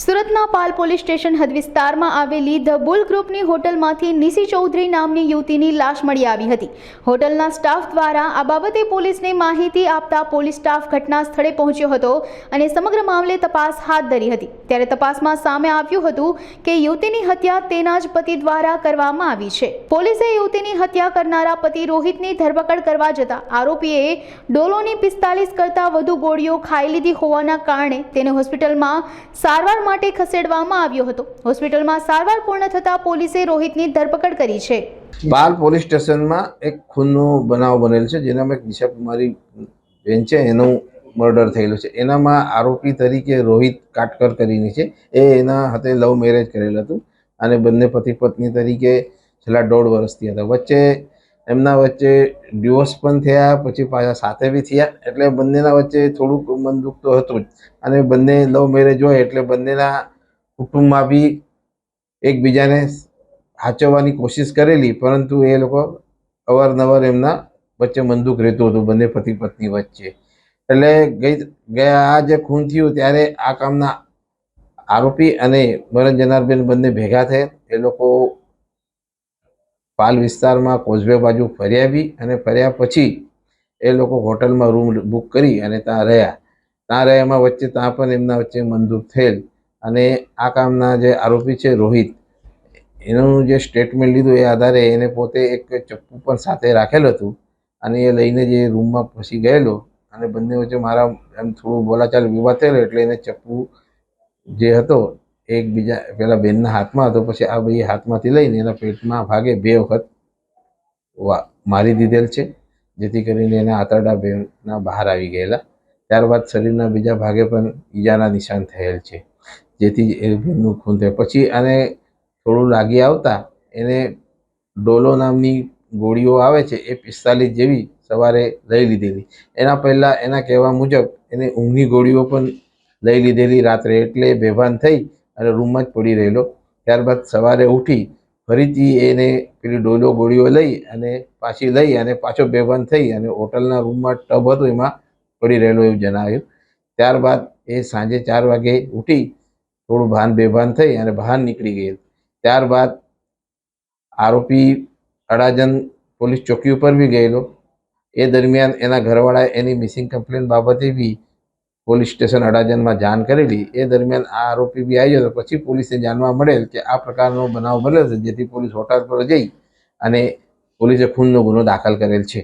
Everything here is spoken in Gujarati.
સુરતના પાલ પોલીસ સ્ટેશન હદ વિસ્તારમાં આવેલી ધ બુલ ગ્રુપની હોટલમાંથી નિશી ચૌધરી નામની યુવતીની લાશ મળી આવી હતી। હોટલના સ્ટાફ દ્વારા આ બાબતે પોલીસને માહિતી આપતા પોલીસ સ્ટાફ ઘટના સ્થળે પહોંચ્યો હતો અને સમગ્ર મામલે તપાસ હાથ ધરી હતી। ત્યારે તપાસમાં સામે આવ્યું હતું કે યુવતીની હત્યા તેના જ પતિ દ્વારા કરવામાં આવી છે। પોલીસે યુવતીની હત્યા કરનારા પતિ રોહિતની ધરપકડ કરવા જતા આરોપીએ ડોલોની 45 કરતાં વધુ ગોળીઓ ખાઈ લીધી હોવાના કારણે તેને હોસ્પિટલમાં સારવાર માટે ખસેડવામાં આવ્યો હતો। હોસ્પિટલમાં સારવાર પૂર્ણ થતા પોલીસે રોહિતની ધરપકડ કરી છે। પાલ પોલીસ સ્ટેશનમાં એક ખૂનનો બનાવ બનેલ છે, જેનામાં એક દિશા કુમારી બેન છે, એનું મર્ડર થયેલું છે। એનામાં આરોપી તરીકે રોહિત કાટકર કરીને છે। એના હાથે લવ મેરેજ કરેલ હતું અને બંને પતિ પત્ની તરીકે છેલ્લા 1.5 વર્ષથી હતા। વચ્ચે એમના વચ્ચે ડિવોર્સ પણ થયા, પછી પાછા સાથે બી થયા, એટલે બંનેના વચ્ચે થોડુંક મન દુઃખ તો હતું જ। અને બંને લવ મેરેજ હોય એટલે બંનેના કુટુંબમાં બી એકબીજાને સાચવવાની કોશિશ કરેલી, પરંતુ એ લોકો અવારનવાર એમના વચ્ચે મન દુઃખ રહેતું હતું બંને પતિ પત્ની વચ્ચે। એટલે ગયા આ જે ખૂન થયું ત્યારે આ કામના આરોપી અને મરણ જનાર બેન બંને ભેગા થયા। એ લોકો પાલ વિસ્તારમાં કોઝવે બાજુ ફર્યા બી, અને ફર્યા પછી એ લોકો હોટલમાં રૂમ બુક કરી અને ત્યાં રહ્યામાં વચ્ચે ત્યાં પણ એમના વચ્ચે મનદુખ થયેલ। અને આ કામના જે આરોપી છે રોહિત, એનું જે સ્ટેટમેન્ટ લીધું એ આધારે એને પોતે એક ચપ્પુ પણ સાથે રાખેલું હતું અને એ લઈને જે રૂમમાં ઘૂસી ગયેલો અને બંને વચ્ચે મારા એમ થોડું બોલાચાલ વિવાદ થયેલો, એટલે એને ચપ્પુ જે હતો એકબીજા પેલા બેનના હાથમાં હતો, પછી આ બે હાથમાંથી લઈને એના પેટમાં ભાગે 2 વખત મારી દીધેલ છે, જેથી કરીને એના આંતરડા બેના બહાર આવી ગયેલા। ત્યારબાદ શરીરના બીજા ભાગે પણ ઈજાના નિશાન થયેલ છે, જેથી એ બેનનું ખૂન થયું। પછી આને થોડું લાગી આવતા એને ડોલો નામની ગોળીઓ આવે છે, એ 45 જેવી સવારે લઈ લીધેલી। એના પહેલાં એના કહેવા મુજબ એને ઊંઘની ગોળીઓ પણ લઈ લીધેલી રાત્રે, એટલે બેભાન થઈ અને રૂમમાં જ પડી રહેલો। ત્યારબાદ સવારે ઉઠી ફરીથી એને પેલી ડોલો ગોળીઓ લઈ અને પાછો બેભાન થઈ અને હોટલના રૂમમાં ટબ હતો એમાં પડી રહેલો એવું જણાવ્યું। ત્યારબાદ એ સાંજે 4 વાગે ઉઠી થોડું બેભાન થઈ અને બહાર નીકળી ગયેલ। ત્યારબાદ આરોપી અડાજણ પોલીસ ચોકી ઉપર બી ગયેલો। એ દરમિયાન એના ઘરવાળાએ એની મિસિંગ કમ્પ્લેન બાબતે બી પોલીસ સ્ટેશન અડાજણમાં જાણ કરેલી। એ દરમિયાન આ આરોપી બી આવ્યો હતો। પછી પોલીસને જાણવા મળેલ કે આ પ્રકારનો બનાવ બન્યો છે, જેથી પોલીસ હોટલ પર જઈ અને પોલીસે ખૂનનો ગુનો દાખલ કરેલ છે।